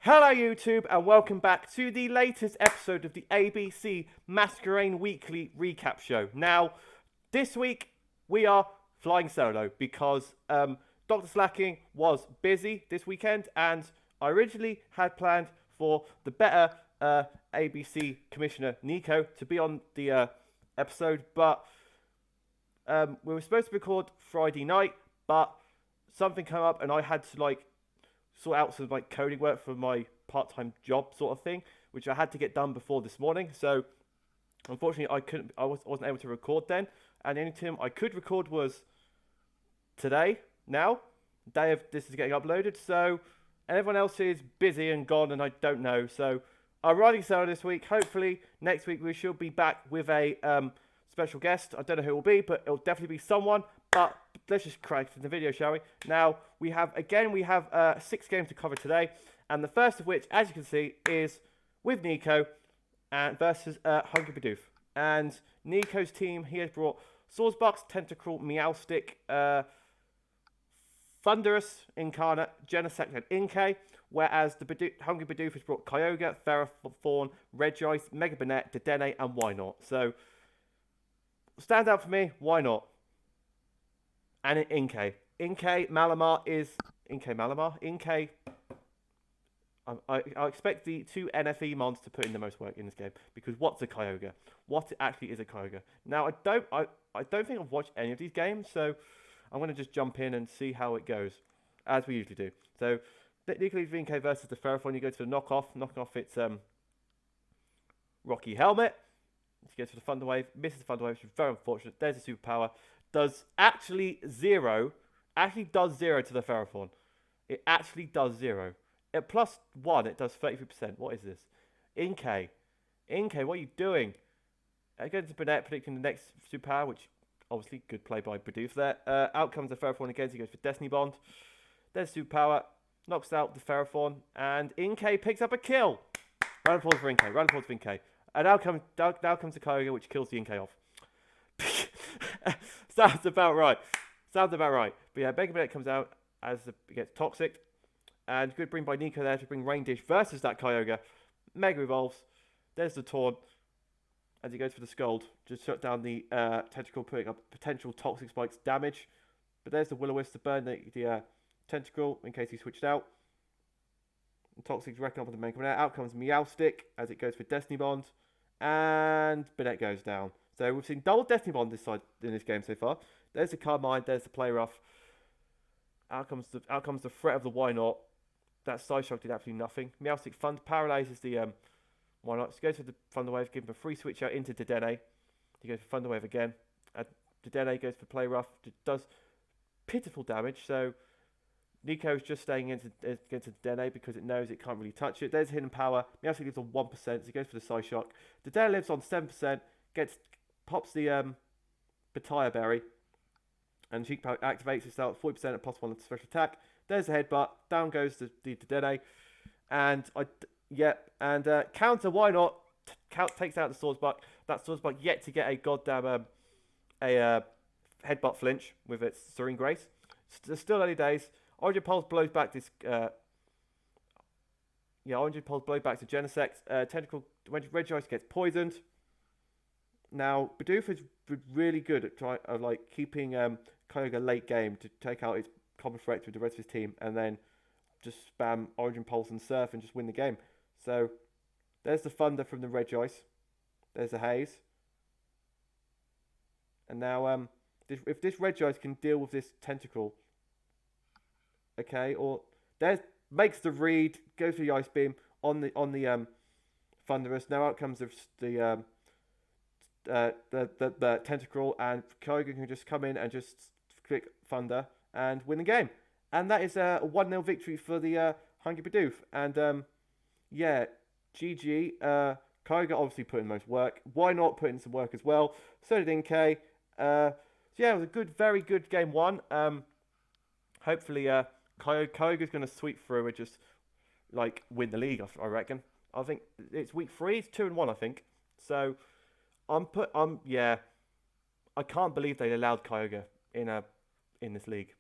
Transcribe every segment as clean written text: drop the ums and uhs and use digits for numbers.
Hello YouTube and welcome back to the latest episode of the ABC Masquerain Weekly Recap Show. Now, this week we are flying solo because Dr Slaking was busy this weekend and I originally had planned for the better ABC Commissioner Nico to be on the episode, but we were supposed to record Friday night, but something came up and I had to sort out some coding work for my part-time job sort of thing, which I had to get done before this morning. So unfortunately, I wasn't able to record then, and the only time I could record was today. Now, day of this is getting uploaded. So and everyone else is busy and gone, and I don't know. So I'm riding solo this week. Hopefully next week we should be back with a special guest. I don't know who it will be, but it'll definitely be someone. But let's just crack into the video, shall we? Now, we have 6 games to cover today. And the first of which, as you can see, is with Nico and versus Hungry Bidoof. And Nico's team, he has brought Swordsbucks, Tentacle, Meowstick, Thunderous, Incarnate, Genesect, and Inkay. Whereas the Hungry Bidoof has brought Kyogre, Ferrothorn, Regice, Mega Banette, Dedenne, and Why Not? So, stands out for me, Why Not? And Inkay. Inkay Malamar is... Inkay Malamar? Inkay... I expect the 2 NFE mons to put in the most work in this game. Because what's a Kyogre? What actually is a Kyogre? Now, I don't think I've watched any of these games. So, I'm going to just jump in and see how it goes. As we usually do. So, technically, Inkay versus the Ferrothorn. You go to the knockoff. Knockoff, it's Rocky Helmet. He goes for the Thunder Wave. Misses the Thunder Wave, which is very unfortunate. There's a superpower. Does actually does 0 to the Ferrothorn. It actually does 0. At +1, it does 33%. What is this? Inkay, what are you doing? Against Banette, predicting the next superpower, which obviously good play by Bidoof there. Out comes the Ferrothorn again, so he goes for Destiny Bond. There's superpower, knocks out the Ferrothorn, and Inkay picks up a kill. Round of applause for Inkay. And now comes the Kyogre, which kills the Inkay off. Sounds about right. But yeah, Mega Banette comes out as it gets toxic. And good bring by Nico there to bring Rain Dish versus that Kyogre. Mega Evolves. There's the Taunt. As he goes for the Scald. Just shut down the Tentacle, putting up potential Toxic Spikes damage. But there's the Will-O-Wisp to burn the Tentacle in case he switched out. And Toxic's wrecking up with the Mega Banette. Out comes Meowstick as it goes for Destiny Bond. And Banette goes down. So we've seen double Destiny Bond in this game so far. There's the Carmine, there's the Play Rough. Out comes the threat of the Why Not. That Side Shock did absolutely nothing. Meowstick paralyzes the Why Not. So he goes for the Thunder Wave, give him a free switch out into Dedenne. He goes for Thunder Wave again. Dedenne goes for Play Rough. Does pitiful damage. So Nico's just staying against Dedenne because it knows it can't really touch it. There's Hidden Power. Meowstick lives on 1%, so he goes for the Side Shock. Dedenne lives on 7%. Pops the Bataya Berry. And Cheek Power activates itself 40% at +1 special attack. There's the headbutt. Down goes the Dedenne. And counter, Why Not? Takes out the Swordsbuck. That Swordsbuck yet to get a goddamn headbutt flinch with its Serene Grace. Still early days. Origin Pulse blows back this. Origin Pulse blows back to Genesect. Tentacle when Regice gets poisoned. Now Bidoof is really good at keeping Kyogre late game to take out his common threat with the rest of his team, and then just spam Origin Pulse and Surf and just win the game. So there's the Thunder from the Regice. There's the Haze. And now if this Regice can deal with this Tentacle, okay, or makes the read, goes for the Ice Beam on the Thunderous. Now out comes the Tentacle, and Kyogre can just come in and just click Thunder and win the game. And that is a 1-0 victory for the Hungry Bidoof. And GG. Kyogre obviously put in most work. Why Not put in some work as well? So did Inkay. It was a very good game 1. Hopefully Kyogre's going to sweep through and just win the league, I reckon. I think it's week 3, it's 2-1, I think. So I can't believe they allowed Kyogre in this league.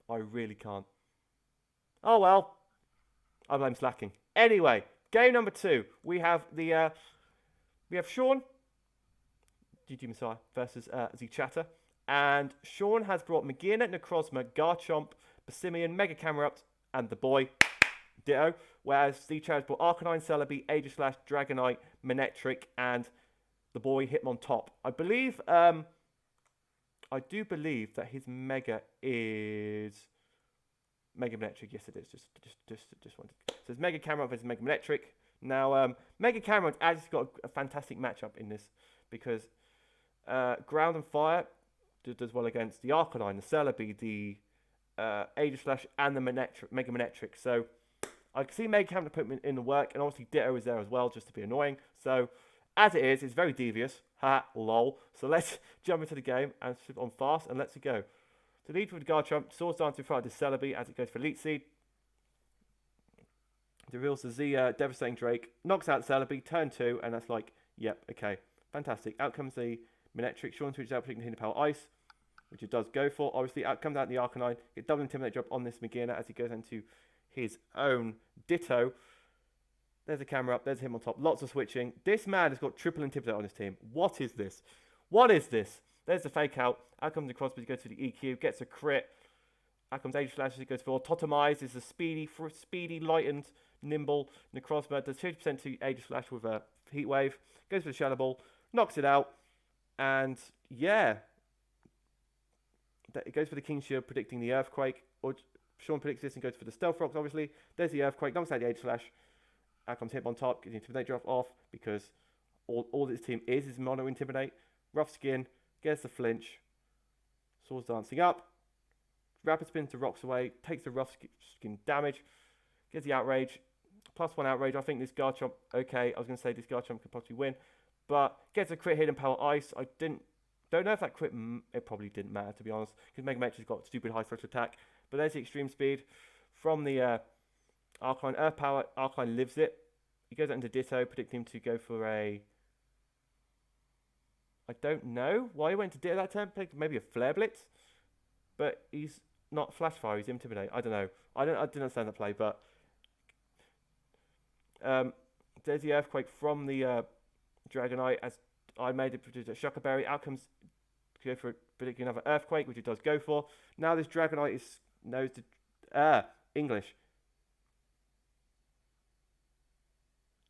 I really can't. Oh well. I blame Slaking. Anyway, game number 2. We have Sean, GG Messiah versus Z Chatter. And Sean has brought Magina, Necrozma, Garchomp, Bassimian, Mega Camerupt, and the boy, Ditto. Whereas Z Chatter has brought Arcanine, Celebi, Aegislash, Dragonite, Manectric, and the boy Hitmontop. I do believe that his Mega is Mega Manectric. Yes, it is. Just wanted. So it's Mega Camerupt versus Mega Manectric. Now, Mega Camerupt actually got a fantastic matchup in this because Ground and Fire does well against the Arcanine, the Celebi, the Aegislash, and the Mega Manectric. So I can see Mega Camerupt put in the work, and obviously Ditto is there as well, just to be annoying. So as it is, it's very devious. Ha, lol. So let's jump into the game and flip on fast, and let's go. To lead with Garchomp, Swords Dance in front of the Celebi as it goes for Elite Seed. Reveals the Z Devastating Drake, knocks out Celebi, turn 2, and that's like, yep, okay, fantastic. Out comes the Manectric, Sean switches out, predicting the Power Ice, which it does go for. Obviously, out comes out the Arcanine, get double Intimidate drop on this Magina as he goes into his own Ditto. There's a camera up, there's him on top, lots of switching. This man has got triple Intimidate on his team. What is this? What is this? There's the fake out comes the Crossbow, he goes to the EQ, gets a crit. Out comes Aegislash as he goes for Totemise, is a speedy, lightened, nimble Necrozma, does 50% to Aegislash with a Heat Wave, goes for the Shadow Ball, knocks it out, and yeah, it goes for the King Shield, predicting the Earthquake, or Sean predicts this and goes for the Stealth Rocks, obviously. There's the Earthquake, knocks out the Aegislash, out comes Hitmontop, gets the Intimidate drop off, because all this team is Mono Intimidate. Rough Skin, gets the flinch, Swords Dancing up, Rapid Spin to Rocks away, takes the Rough Skin damage, gets the Outrage, +1 Outrage. I think this Garchomp, okay, I was going to say this Garchomp could possibly win, but gets a crit hit and Power Ice. I don't know if that crit, it probably didn't matter, to be honest, because Mega Manectric's got stupid high special attack, but there's the Extreme Speed from the Arcanine. Earth Power, Arcanine lives it. He goes out into Ditto, predicting him to go for a, I don't know why he went to Ditto that turn, maybe a Flare Blitz, but he's not Flash Fire, he's Intimidate. I don't know. I didn't understand that play, but there's the Earthquake from the Dragonite as I made it produce a Shocker Berry. Out comes go for predicting another Earthquake, which it does go for. Now this Dragonite knows the English.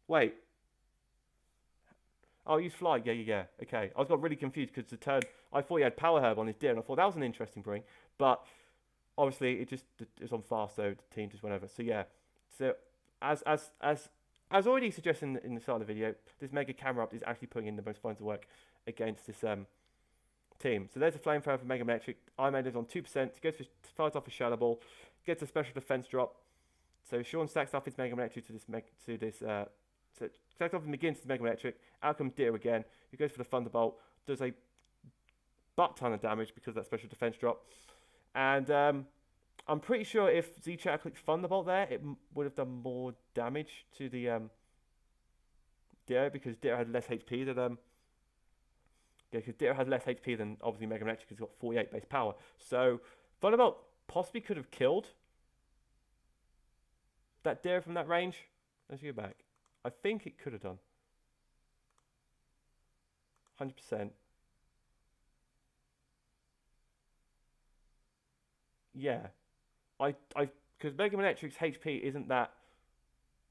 Wait. Oh, use Fly. Yeah. Okay. I got really confused because the turn, I thought he had Power Herb on his deer, and I thought that was an interesting bring. But obviously, it's on fast, so the team just went over. So yeah. So as already suggested in the start of the video, this Mega Camerupt is actually putting in the most points of work against this team. So there's a Flamethrower for Mega Manectric. I made it on 2%. Fires off a Shadow Ball, gets a special defense drop. So Sean stacks off his Mega Manectric so stacks off and begins to Mega Manectric. Out comes Ditto again. He goes for the Thunderbolt, does a butt ton of damage because of that special defense drop. And I'm pretty sure if Z-Chat clicked Thunderbolt there, it would have done more damage to the Ditto, because Ditto had less HP than because Ditto has less HP than obviously Mega Manectric, has got 48 base power. So Thunderbolt possibly could have killed that Ditto from that range. Let's go back. I think it could have done. 100%. Yeah. Because Mega Manectric's HP isn't that.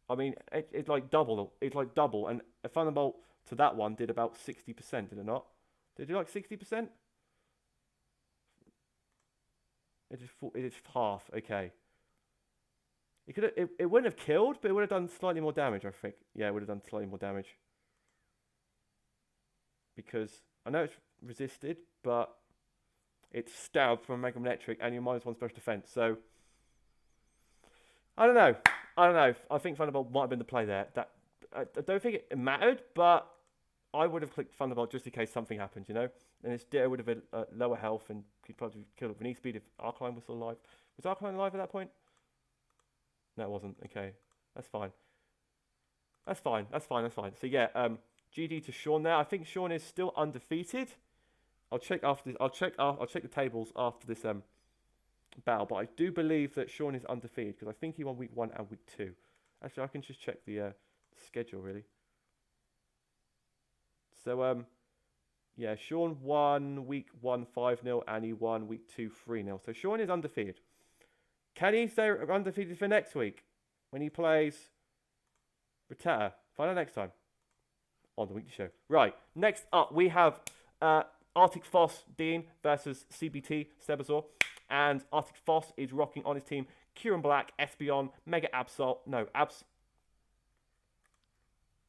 I mean, it's like double. It's like double, and a Thunderbolt to that one did about 60%, did it not? Did it do like 60%? It is half. Okay. It wouldn't have killed, but it would have done slightly more damage, I think. Yeah, it would have done slightly more damage. Because I know it's resisted, but it's stabbed from Mega Manectric and you're -1 special defense. So I don't know. I think Thunderbolt might have been the play there. I don't think it mattered, but I would have clicked Thunderbolt just in case something happened, you know? And his Ditto would have been lower health and could probably kill it with an E-Speed if Arcanine was still alive. Was Arcanine alive at that point? No, it wasn't. Okay, that's fine. That's fine. So yeah, GG to Sean there. I think Sean is still undefeated. I'll check after this. I'll check the tables after this battle. But I do believe that Sean is undefeated because I think he won week 1 and week 2, Actually, I can just check the schedule really. So yeah, Sean won week 1 5-0 and he won week 2 3-0. So Sean is undefeated. Can he stay undefeated for next week when he plays Retata? Find out next time on the weekly show. Right, next up we have Arctic Foss Dean versus CBT Sebazor. And Arctic Foss is rocking on his team Kieran Black, Espeon, Mega Absol. No,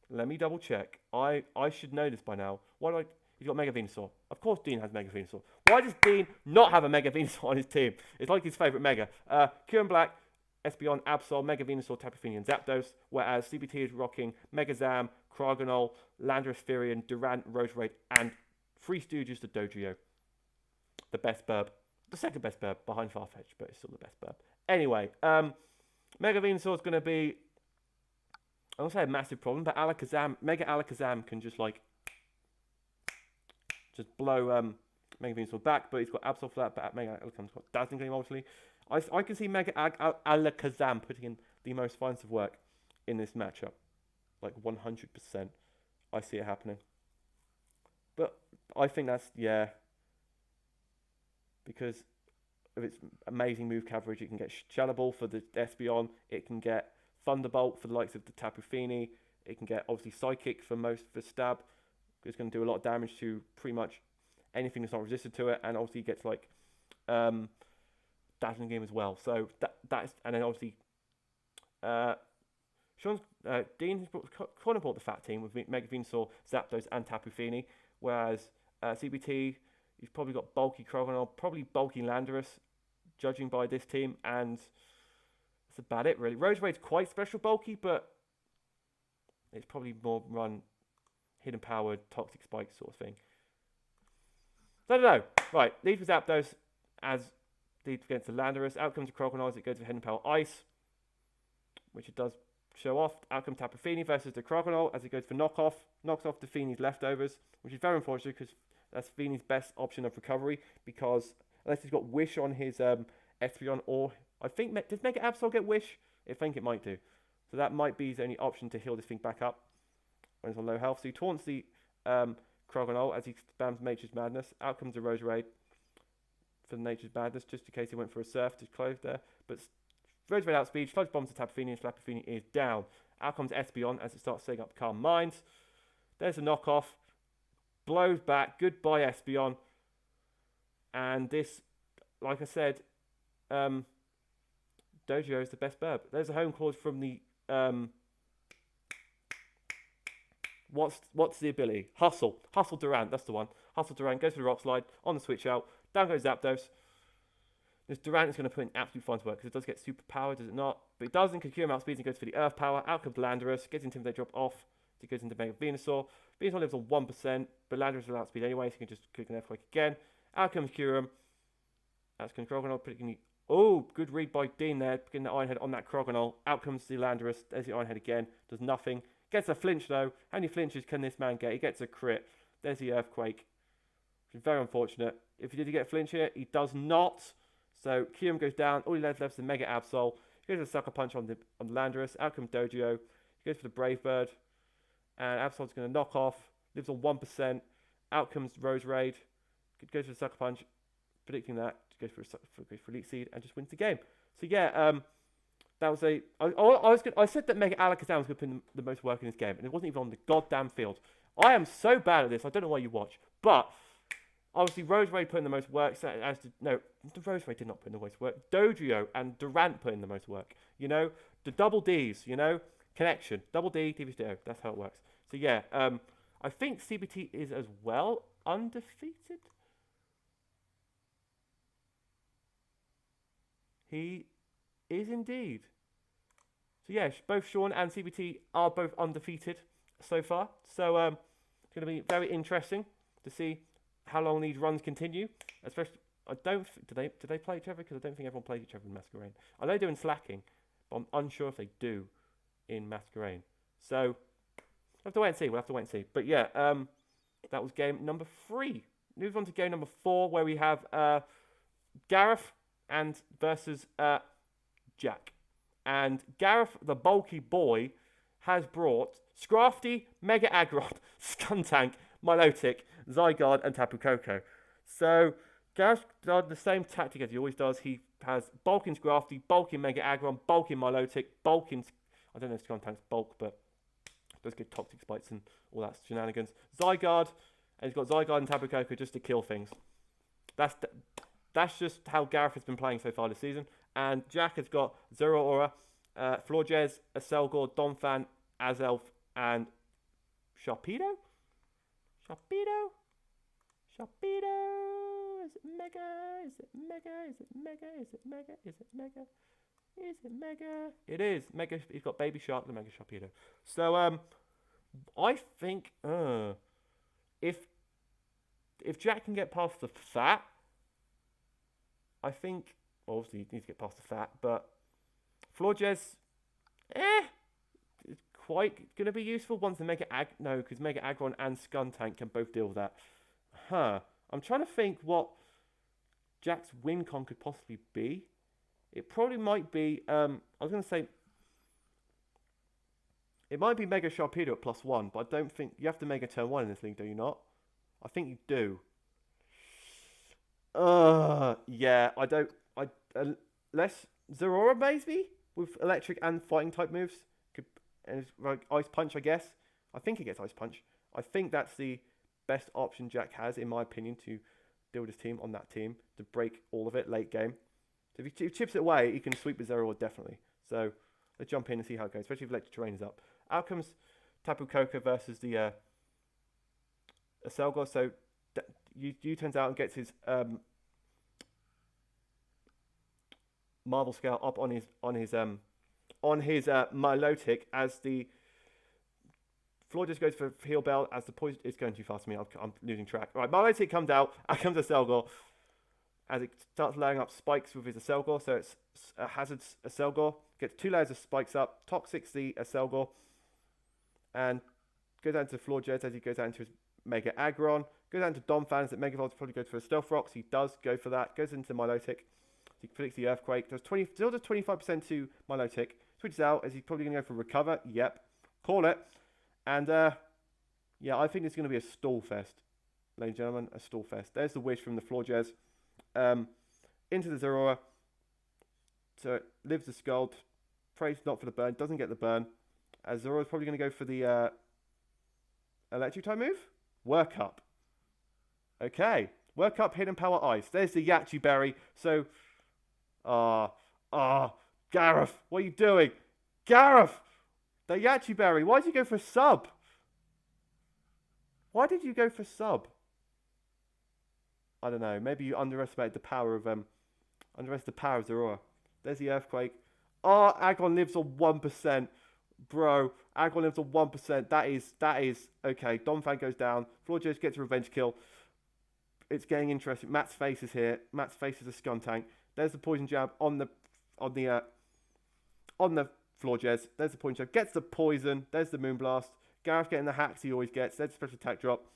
Let me double check. I should know this by now. Why do I... He's got Mega Venusaur. Of course Dean has Mega Venusaur. Why does Dean not have a Mega Venusaur on his team? It's like his favourite Mega. Kieran Black, Espeon, Absol, Mega Venusaur, Tapu Fini, and Zapdos. Whereas CBT is rocking Mega Zam, Kragonol, Landorus Firion, Durant, Roserade, and Three Stooges to Dodrio. The best burb. The second best burb behind Farfetch, but it's still the best burb. Anyway, Mega Venusaur is going to be... I won't say a massive problem, but Mega Alakazam can just like blow Mega Venusaur back, but he's got Absol for that, but Mega Alakazam's got Dazzling Gleam, obviously. I can see Mega Alakazam putting in the most finest of work in this matchup. Like 100%. I see it happening. But I think that's, yeah. Because of its amazing move coverage, it can get Shadow Ball for the Espeon, it can get Thunderbolt for the likes of the Tapu Fini. It can get obviously Psychic for Stab. It's going to do a lot of damage to pretty much anything that's not resisted to it, and obviously gets like Dazzling Game as well. So that's, and then obviously Dean has brought the fat team with Mega Venusaur, Zapdos, and Tapu Fini, whereas CBT, he's probably got bulky Kragonol, probably bulky Landorus, judging by this team, and that's about it, really. Roserade's quite special bulky, but it's probably more run hidden powered, toxic spike sort of thing. So I don't know. Right, lead with Zapdos as lead against the Landorus. Out comes the Crocodile as it goes for hidden power ice, which it does show off. Out comes Tapu Fini versus the Crocodile as it goes for knockoff. Knocks off the Fini's leftovers, which is very unfortunate because that's Fini's best option of recovery, because unless he's got Wish on his Espeon, or I think, does Mega Absol get Wish? I think it might do. So that might be his only option to heal this thing back up when it's on low health. So he taunts the Crocodile as he spams Nature's Madness. Out comes the Roserade for the Nature's Madness, just in case he went for a Surf to close there. But Roserade outspeed, Sludge Bombs to Tapu Fini, and Tapu Fini is down. Out comes Espeon as it starts setting up Calm Minds. There's a knockoff. Blows back. Goodbye, Espeon. And this, like I said, Dojo is the best burb. There's a home clause from the what's the ability? Hustle Durant, that's the one. Hustle Durant goes for the Rock Slide on the switch out. Down goes Zapdos. This Durant is going to put in absolute fun to work because it does get super power, does it not? But it doesn't. Kakira outspeeds and goes for the Earth Power. Out comes Landorus, gets Intimidate drop off. It goes into Mega Venusaur. Venusaur lives on 1%, but Landorus will outspeed anyway, so you can just click an Earthquake again. Out comes Kyurem. Out comes Crocodile, putting the... Oh, good read by Dean there, getting the Iron Head on that Crocodile. Out comes the Landorus, there's the Iron Head again, does nothing. Gets a flinch though. How many flinches can this man get? He gets a crit. There's the Earthquake, which is very unfortunate. If he did get a flinch here, he does not. So Kyurem goes down, all he left is the Mega Absol. He goes for the Sucker Punch on the Landorus. Out comes Dojo. He goes for the Brave Bird. And Absol's going to knock off. Lives on 1%. Out comes Roserade. Goes for the Sucker Punch. Predicting that. Goes for Elite Seed and just wins the game. So yeah, that was a... I said that Mega Alakazam was going to put in the most work in this game, and it wasn't even on the goddamn field. I am so bad at this. I don't know why you watch. But obviously Roserade put in the most work. No, the Roserade did not put in the most work. Dodrio and Durant put in the most work. You know, the double Ds. You know, connection. Double D, Devious Ditto. That's how it works. So yeah, I think CBT is as well undefeated. He is indeed. So yeah, both Sean and CBT are both undefeated so far. So it's going to be very interesting to see how long these runs continue. Especially, do they play each other? Because I don't think everyone plays each other in Masquerain. I know they do in Slaking, but I'm unsure if they do in Masquerain. So we'll have to wait and see. We'll have to wait and see. But yeah, that was game number 3. Move on to game number 4, where we have Gareth and versus Jack. And Gareth, the bulky boy, has brought Scrafty, Mega Aggron, Skuntank, Milotic, Zygarde, and Tapu Koko. So Gareth done the same tactic as he always does. He has bulking Scrafty, bulking Mega Aggron, bulking Milotic, bulking... I don't know if Skuntank's bulk, but does get Toxic Spikes and all that shenanigans. Zygarde, and he's got Zygarde and Tapu Koko just to kill things. That's just how Gareth has been playing so far this season. And Jack has got Zeraora, Florges, Aselgor, Donphan, Azelf, and Sharpedo? Sharpedo? Sharpedo? Is it Mega? Is it Mega? Is it Mega? Is it Mega? Is it Mega? Is it Mega? It is. Mega. He's got Baby Shark and Mega Sharpedo. So, I think, if Jack can get past the fat, I think, obviously he needs to get past the fat, but Florges, it's quite going to be useful once the because Mega Aggron and Skuntank can both deal with that. I'm trying to think what Jack's win con could possibly be. It probably might be, I was going to say, it might be Mega Sharpedo at +1, but I don't think, you have to Mega turn 1 in this league, do you not? I think you do. Yeah, less Zeraora maybe with electric and fighting type moves. And it's like Ice Punch, I guess. I think he gets Ice Punch. I think that's the best option Jack has, in my opinion, to deal with his team on that team to break all of it late game. So if he chips it away, he can sweep with Zeraora definitely. So let's jump in and see how it goes, especially if electric terrain is up. Out comes Tapu Koko versus the Aselgor. So Yu turns out and gets his Marvel Scale up on his Milotic as the Floor just goes for Heal Bell as the poison is going too fast for me. I'm losing track. Right, Milotic comes out. Out comes Aselgor as it starts laying up spikes with his Aselgor. So it's a hazard Aselgor. Gets 2 layers of spikes up. Toxics the Aselgor. And goes down to Florges as he goes down into his Mega Aggron. Goes down to Donphan that Mega Evolve probably goes for a Stealth Rocks. He does go for that. Goes into Milotic. He predicts the Earthquake. Still does 25% to Milotic. Switches out as he's probably going to go for Recover. Yep. Call it. And, yeah, I think it's going to be a stall fest. Ladies and gentlemen, a stall fest. There's the wish from the Florges. Into the Zeraora. So it lives the Scald. Prays not for the burn. Doesn't get the burn. As Zeraora's probably going to go for the electric type move. Work up. Okay. Work up, Hidden Power Ice. There's the Yachi Berry. So, Gareth, what are you doing? Gareth! The Yachi Berry. Why did you go for sub? Why did you go for sub? I don't know. Maybe you underestimated the power of Zeraora. There's the Earthquake. Aggron lives on 1%. Bro, Aggron lives on 1%. That is okay. Donphan goes down. Florges gets a revenge kill. It's getting interesting. Matt's face is here. Matt's face is a Skuntank. There's the poison jab on the Florges. There's the poison jab. Gets the poison. There's the Moonblast. Gareth getting the hacks he always gets. There's the special attack drop.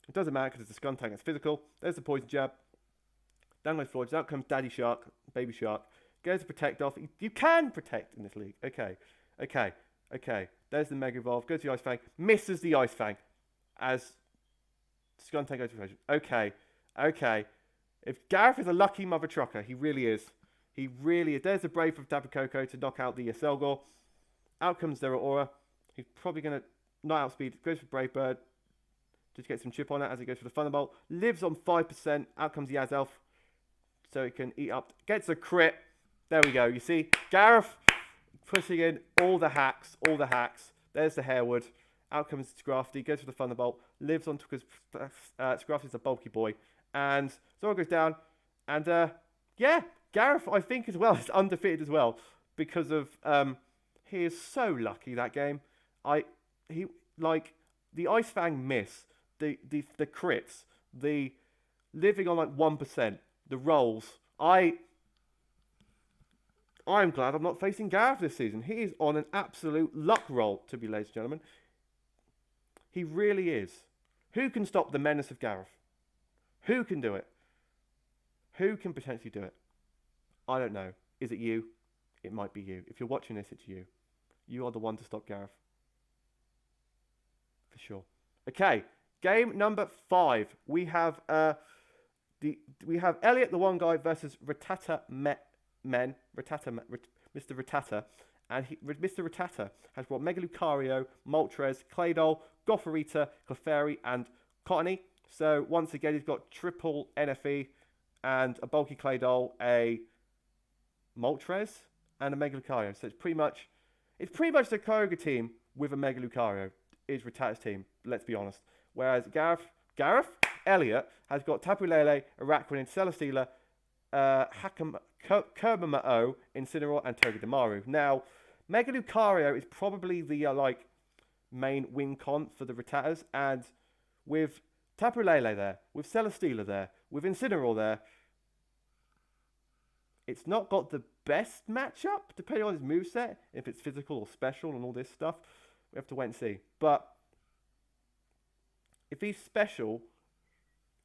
It doesn't matter because it's a Skuntank. It's physical. There's the poison jab. Down goes Florges. Out comes Daddy Shark, Baby Shark. Goes to protect off. You can protect in this league. Okay. There's the Mega Evolve. Goes to the Ice Fang. Misses the Ice Fang as Skuntank goes to protection. Okay. If Gareth is a lucky mother trucker, he really is. He really is. There's the Brave from Tapu Koko to knock out the Aselgor. Out comes Zeraora. He's probably going to not outspeed. Goes for Brave Bird. Just get some chip on it as he goes for the Thunderbolt. Lives on 5%. Out comes the Azelf. So he can eat up. Gets a crit. There we go. You see, Gareth pushing in all the hacks. There's the Harewood. Out comes Scrafty. Goes for the Thunderbolt. Lives on because Scrafty's a bulky boy. And Zora goes down. And yeah, Gareth, I think as well, is undefeated as well. Because of he is so lucky that game. The Ice Fang miss, the crits, the living on like 1%, the rolls. I'm glad I'm not facing Gareth this season. He is on an absolute luck roll, to be ladies and gentlemen. He really is. Who can stop the menace of Gareth? Who can do it? Who can potentially do it? I don't know. Is it you? it might be you. If you're watching this, it's you. You are the one to stop Gareth. For sure. Okay, game number 5. We have Elliot, the one guy, versus Mr. Rattata. And Mr. Rattata has brought Mega Lucario, Moltres, Claydol, Gothorita, Clefairy, and Cottony. So once again, he's got triple NFE and a bulky Claydol, a Moltres, and a Mega Lucario. So it's pretty much the Kyogre team with a Mega Lucario is Rattata's team. Let's be honest. Whereas Elliot has got Tapu Lele, Araquanid, Celesteela, Kermamao, Incineroar, and Togedemaru. Now, Mega Lucario is probably the main win con for the Rattatas, and with Tapu Lele there, with Celesteela there, with Incineroar there, it's not got the best matchup, depending on his moveset, if it's physical or special and all this stuff. We have to wait and see. But if he's special,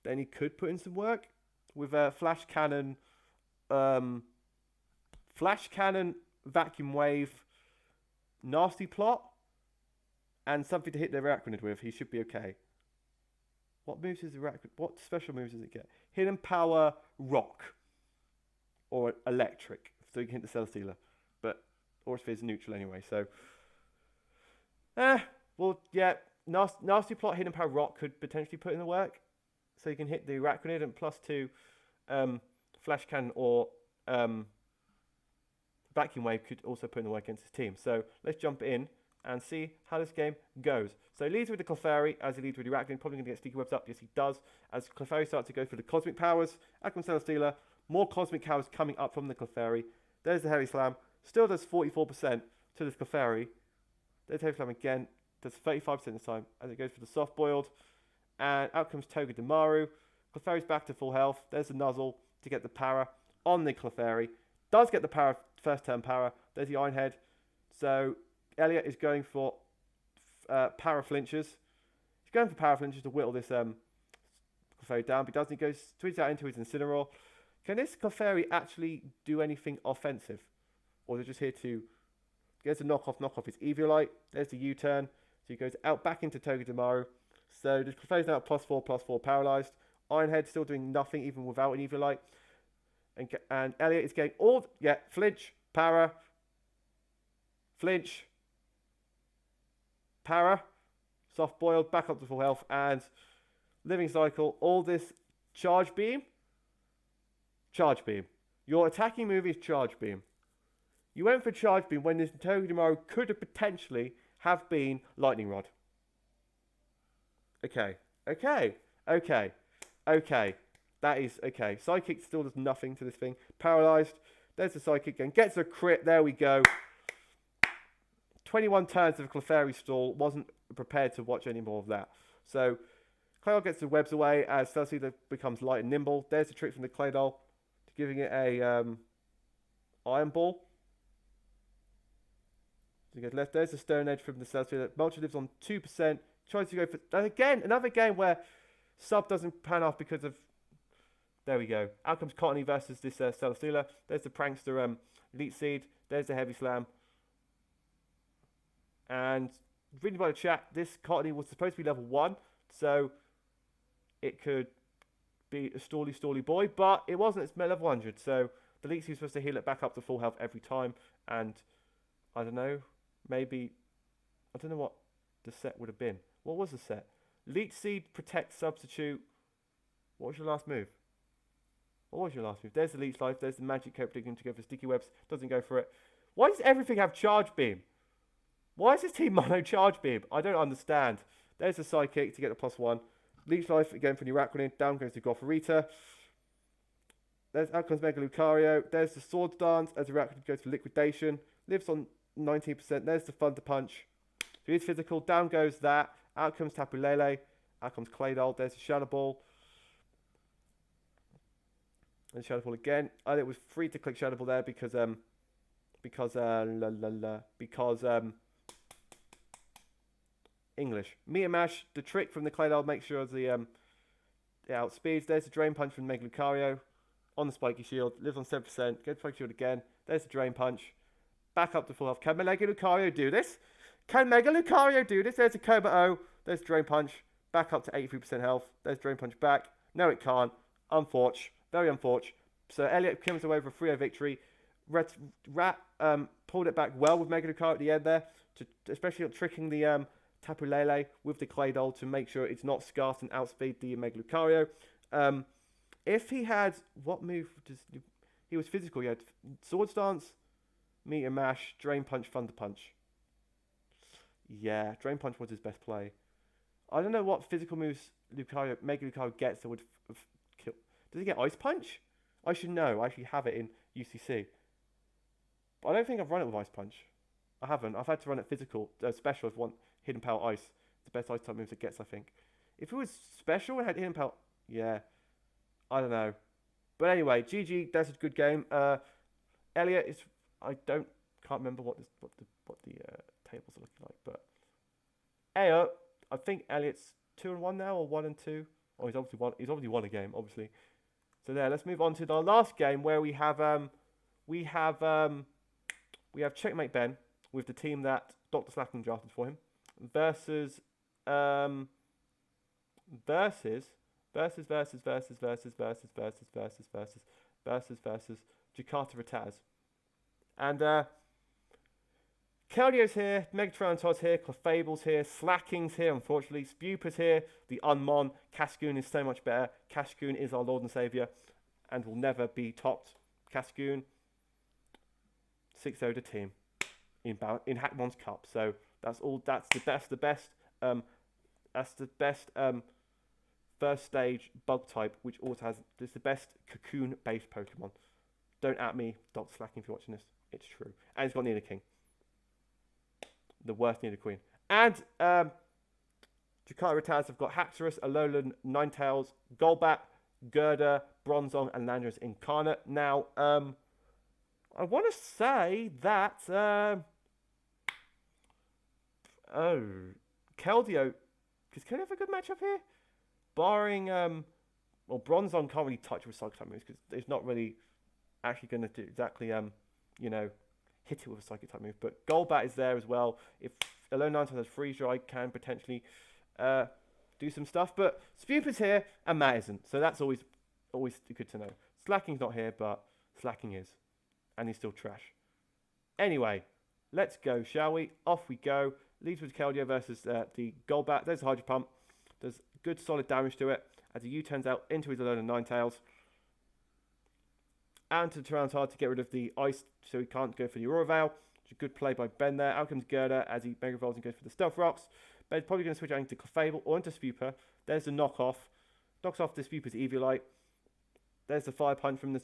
then he could put in some work with a Flash Cannon, Vacuum Wave, Nasty Plot, and something to hit the Araquanid with. He should be okay. What moves is what special moves does it get? Hidden Power, Rock, or Electric, so you can hit the Celesteela, or if it's neutral anyway. So, Nasty Plot, Hidden Power, Rock could potentially put in the work, so you can hit the Araquanid, and +2 Flash Cannon or Vacuum Wave could also put in the work against his team. So let's jump in and see how this game goes. So he leads with the Clefairy, as he leads with the Araquanid, probably going to get Sticky Webs up. Yes, he does. As Clefairy starts to go for the Cosmic Powers, Aquam Celesteela, more Cosmic Powers coming up from the Clefairy. There's the Heavy Slam. Still does 44% to this Clefairy. There's Heavy Slam again. Does 35% this time as it goes for the Soft Boiled. And out comes Togedemaru. Clefairy's back to full health. There's the Nuzzle to get the Para on the Clefairy. Does get the Para, first turn Para. There's the Iron Head. So Elliot is going for Para Flinches. He's going for Para Flinches to whittle this Clefairy down. But he doesn't. He goes tweets out into his Incineroar. Can this Clefairy actually do anything offensive? Or is it just here to... There's a knock off his Eviolite. There's the U-turn. So he goes out back into Togedemaru. So the Clefairy's now at +4 paralyzed. Ironhead still doing nothing even without an Eviolite. And Elliot is getting all... flinch, para, flinch, para, soft boiled, back up to full health, and living cycle. All this charge beam. Charge beam. Your attacking move is charge beam. You went for charge beam when this Togedemaru could have potentially have been lightning rod. Okay. That is okay. Psychic still does nothing to this thing. Paralyzed. There's the Psychic again. Gets a crit. There we go. 21 turns of Clefairy stall. Wasn't prepared to watch any more of that. So, Claydol gets the webs away as Celesteela becomes light and nimble. There's the trick from the Claydol. Giving it a Iron Ball. So he goes left. There's the Stone Edge from the Celesteela. Moltres lives on 2%. Tries to go for... Again, another game where sub doesn't pan off because of... There we go. Out comes Cottony versus this Celesteela. There's the Prankster Elite Seed. There's the Heavy Slam. And reading by the chat, this Cottony was supposed to be level 1. So it could be a stally boy. But it wasn't. It's level 100. So the Elite Seed is supposed to heal it back up to full health every time. And I don't know. Maybe... I don't know what the set would have been. What was the set? Leech Seed, Protect, Substitute. What was your last move? There's the Leech Life. There's the Magic Coat digging to go for Sticky Webs. Doesn't go for it. Why does everything have Charge Beam? Why is this team mono Charge Beam? I don't understand. There's the Psychic to get the +1. Leech Life again for the Araquanid. Down goes to Gothorita. Out comes Mega Lucario. There's the Sword Dance as the Araquanid goes for Liquidation. Lives on 19%. There's the Thunder Punch. So he's physical. Down goes that. Out comes Tapu Lele. Out comes Claydol. There's the Shadow Ball. And Shadow Ball again. And it was free to click Shadow Ball there because English. Meter Mash, the trick from the Claydol, make sure the it outspeeds. There's the Drain Punch from Mega Lucario on the Spiky Shield. Lives on 7%. Goes Spiky Shield again. There's the Drain Punch. Back up to full health. Can Mega Lucario do this? Can Mega Lucario do this? There's a Cobra O. There's Drain Punch. Back up to 83% health. There's Drain Punch back. No, it can't. Unfortunate. Very unfortunate. So Elliot comes away with a 3-0 victory. Rat pulled it back well with Mega Lucario at the end there, especially tricking the Tapu Lele with the Claydol to make sure it's not scarce and outspeed the Mega Lucario. If he had, what move does he was physical? He had Sword Stance, Meteor Mash, Drain Punch, Thunder Punch. Yeah, Drain Punch was his best play. I don't know what physical moves Mega Lucario gets that would kill. Does he get Ice Punch? I should know. I actually have it in UCC. But I don't think I've run it with Ice Punch. I haven't. I've had to run it physical, special if one Hidden Power Ice. It's the best Ice type moves it gets, I think. If it was special and had Hidden Power, yeah. I don't know. But anyway, GG, that's a good game. Elliot is, can't remember what the tables are looking like, but I think Elliot's 2-1 now, or 1-2. Oh, he's obviously won a game, obviously. So there, let's move on to the last game where we have Checkmate Ben with the team that Dr. Slaking drafted for him versus Jakarta Rataz. And Keldio's here, Megatron's here, Clefable's here, Slaking's here, unfortunately, Spupa's here, the Unmon, Cascoon is so much better. Cascoon is our Lord and Saviour and will never be topped. Cascoon, 6-0 team in Hackmon's Cup. So that's the best first stage bug type, which also has the best cocoon based Pokemon. Don't at me, Dr. Slaking, if you're watching this. It's true. And it's got Nidoking. The worst Nidoqueen. And Jakarta Rataz have got Haxorus, Alolan, Ninetales, Golbat, Gerda, Bronzong, and Landorus Incarnate. Now, I want to say that Keldeo, does Keldeo have a good matchup here? Barring Bronzong can't really touch with Psychic type moves because it's not really actually going to do exactly hit it with a Psychic type move. But Golbat is there as well. If Alolan Ninetales has Freeze Dry, can potentially do some stuff. But Spupa's here and Matt isn't, so that's always good to know. Slaking's not here, but Slaking is, and he's still trash. Anyway, let's go, shall we? Off we go. Leads with Keldeo versus the Golbat. There's a Hydro Pump. There's good solid damage to it as the U-turns out into his Alolan Ninetales. And to Tyranitar to get rid of the Ice so he can't go for the Aurora Veil. Which is a good play by Ben there. Out comes Gerda as he Mega Evolves and goes for the Stealth Rocks. Ben's probably going to switch out into Clefable or into Spupa. There's the knockoff. Knocks off the Spupa's Eviolite. There's the Fire Punch from the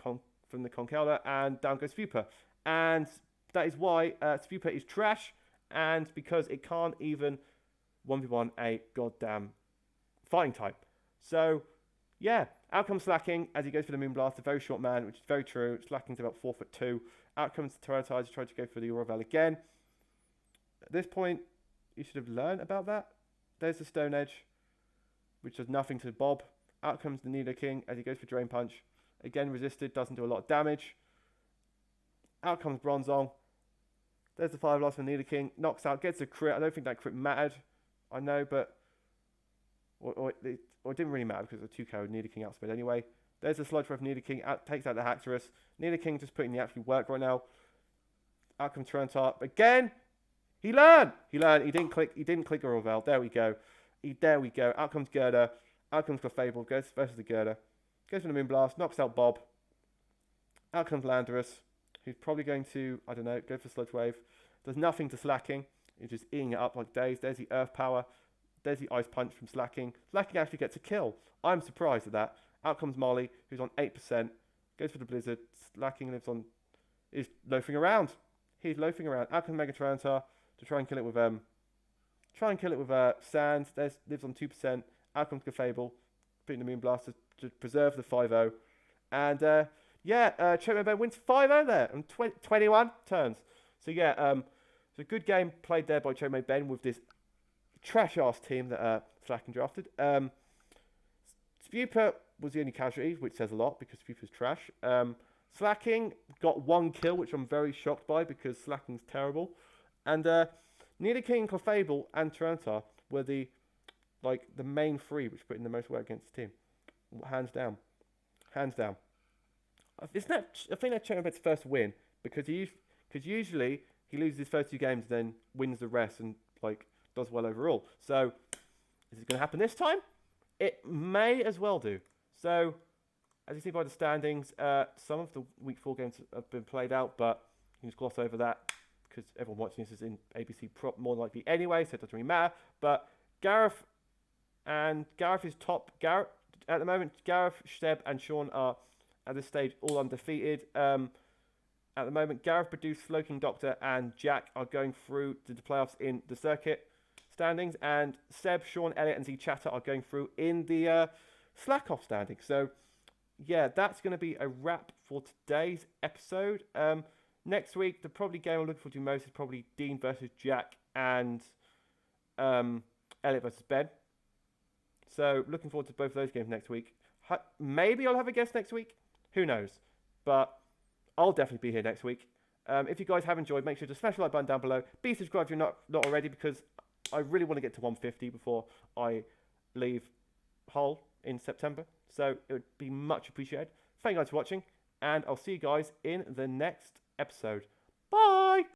Conkeldurr, and down goes Spupa. And that is why Spupa is trash, and because it can't even 1v1 a goddamn fighting type. So, yeah, out comes Slaking as he goes for the Moonblast, a very short man, which is very true. Slaking's about 4'2". Out comes Tyranitar to try to go for the Aurora Veil again. At this point, you should have learned about that. There's the Stone Edge, which does nothing to Bob. Out comes the Nidoking as he goes for Drain Punch. Again, resisted, doesn't do a lot of damage. Out comes Bronzong. There's the Fire Blast from Nidoking. Knocks out, gets a crit. I don't think that crit mattered. I know, but... Or it didn't really matter because the 2-KO Nidoking outspeed anyway. There's the Sludge Breath from Nidoking. Takes out the Haxorus. Nidoking just putting the actual work right now. Out comes Tyranitar. Again! He learned! He didn't click Aurora Veil. There we go. Out comes Gerda. Out comes Clefable. Goes versus the Gerda. Goes for the Moonblast. Knocks out Bob. Out comes Landorus, who's probably going to, I don't know, go for Sludge Wave. Does nothing to Slaking. He's just eating it up like days. There's the Earth Power. There's the Ice Punch from Slaking. Slaking actually gets a kill. I'm surprised at that. Out comes Molly, who's on 8%. Goes for the Blizzard. Slaking is loafing around. He's loafing around. Out comes Megatrontar to try and kill it with Sand. Lives on 2%. Out comes Clefable, putting the Moonblast to preserve the 5-0. And Checkmate Ben wins 5-0 there on 21 turns. So yeah, it's a good game played there by Checkmate Ben with this trash-ass team that Slaking drafted. Spupa was the only casualty, which says a lot because Spupa's trash. Slaking got 1 kill, which I'm very shocked by because Slaking's terrible. And Neither King, Clefable, and Tarantar were the main 3 which put in the most work against the team. Hands down. Hands down. Isn't that, I think that's Chernobyt's first win because usually he loses his first 2 games, then wins the rest and does well overall. So is it going to happen this time? It may as well do. So as you see by the standings, some of the week 4 games have been played out, but you can just gloss over that because everyone watching this is in ABC Prop more likely anyway, so it doesn't really matter. But Gareth is top. Gareth at the moment. Gareth, Seb, and Sean are at this stage all undefeated. At the moment, Gareth, Badu, Slaking, Doctor, and Jack are going through to the playoffs in the circuit standings, and Seb, Sean, Elliot, and Z Chatter are going through in the Slack-off standings. So, yeah, that's going to be a wrap for today's episode. Next week, the probably game I'm looking forward to most is probably Dean versus Jack and Elliot versus Ben. So, looking forward to both of those games next week. Maybe I'll have a guest next week. Who knows? But I'll definitely be here next week. If you guys have enjoyed, make sure to smash the like button down below. Be subscribed if you're not already, because I really want to get to 150 before I leave Hull in September. So it would be much appreciated. Thank you guys for watching, and I'll see you guys in the next episode. Bye!